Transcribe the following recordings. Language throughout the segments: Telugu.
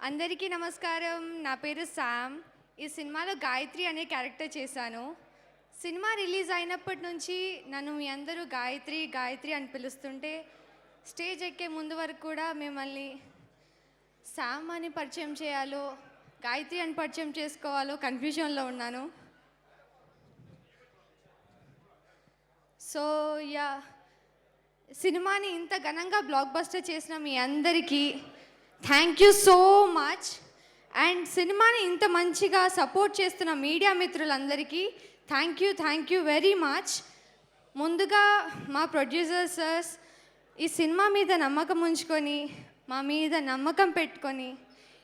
అందరికీ నమస్కారం. నా పేరు శామ్. ఈ సినిమాలో గాయత్రి అనే క్యారెక్టర్ చేశాను. సినిమా రిలీజ్ అయినప్పటి నుంచి నన్ను మీ అందరూ గాయత్రి గాయత్రి అని పిలుస్తుంటే స్టేజ్ ఎక్కే ముందు వరకు కూడా మిమ్మల్ని శామ్ అని పరిచయం చేయాలో గాయత్రి అని పరిచయం చేసుకోవాలో కన్ఫ్యూజన్లో ఉన్నాను. సో సినిమాని ఇంత ఘనంగా బ్లాక్ బస్టర్ చేసిన మీ అందరికీ thank you so much. And సినిమాని ఇంత మంచిగా సపోర్ట్ చేస్తున్న మీడియా మిత్రులందరికీ థ్యాంక్ యూ వెరీ మచ్. ముందుగా మా ప్రొడ్యూసర్ సర్స్ ఈ సినిమా మీద నమ్మకం ఉంచుకొని మా మీద నమ్మకం పెట్టుకొని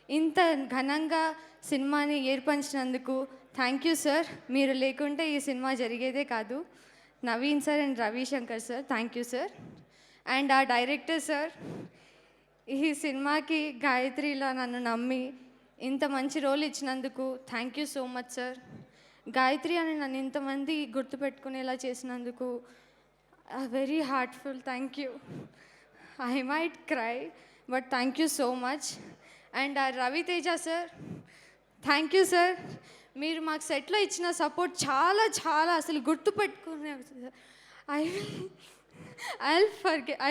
ఇంత ఘనంగా సినిమాని ఏర్పరిచినందుకు థ్యాంక్ యూ సార్. మీరు లేకుంటే ఈ సినిమా జరిగేదే కాదు. Naveen sir and Ravishankar sir thank you sir. And ఆ డైరెక్టర్ సార్ ఈ సినిమాకి గాయత్రిలా నన్ను నమ్మి ఇంత మంచి రోల్ ఇచ్చినందుకు thank you so much sir. Gayatri అని నన్ను ఇంతమంది గుర్తుపెట్టుకునేలా చేసినందుకు very heartful thank you. I might cry but thank you so much. And Raviteja sir thank you sir. మీరు మాకు సెట్లో ఇచ్చిన సపోర్ట్ చాలా చాలా అసలు గుర్తుపెట్టుకునే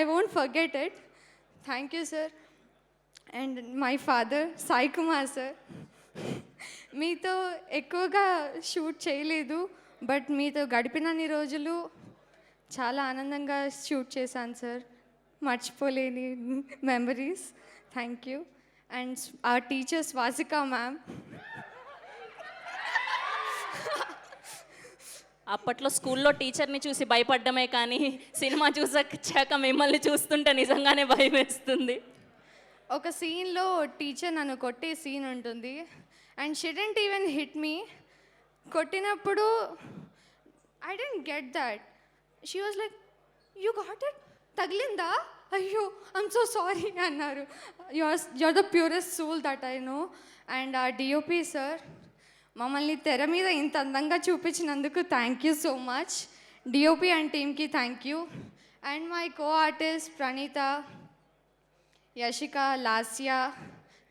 I won't forget it. Thank you sir. And my father Sai Kumar sir, మీతో ఎక్కువగా షూట్ చేయలేదు బట్ మీతో గడిపినన్ని రోజులు చాలా ఆనందంగా షూట్ చేశాను సార్. మర్చిపోలేని మెమరీస్. Thank you. అండ్ ఆ టీచర్స్ వాసికా మ్యామ్, అప్పట్లో స్కూల్లో టీచర్ని చూసి భయపడ్డమే కానీ సినిమా చూసాక మిమ్మల్ని చూస్తుంటే నిజంగానే భయం వేస్తుంది. ఒక సీన్లో టీచర్ నన్ను కొట్టే సీన్ ఉంటుంది and she didn't even hit me. కొట్టినప్పుడు I don't get that. She was like you got it, తగిలిందా, అయ్యో ఐమ్ సో సారీ అన్నారు. You're the purest soul that I know. And ఆ డిఓపి సార్ మమ్మల్ని తెర మీద ఇంత అందంగా చూపించినందుకు thank you so much. DOP and టీమ్కి thank you. And my co artist Praneetha, Yashika, Lasya,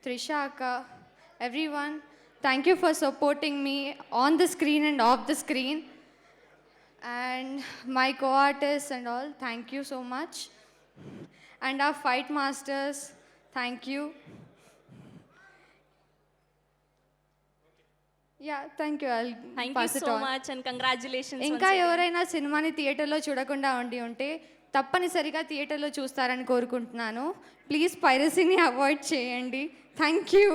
Trisha అక్క, everyone, thank you for supporting me on the screen and off the screen. And my co-artists and all, thank you so much. And our fight masters, thank you. Yeah, thank you. I'll pass it on. Thank you so much and congratulations. ఇంకా ఎవరైనా సినిమాని థియేటర్లో చూడకుండా ఉంటే తప్పనిసరిగా థియేటర్లో చూస్తారని కోరుకుంటున్నాను. ప్లీజ్ పైరసీని అవాయిడ్ చేయండి. Thank you.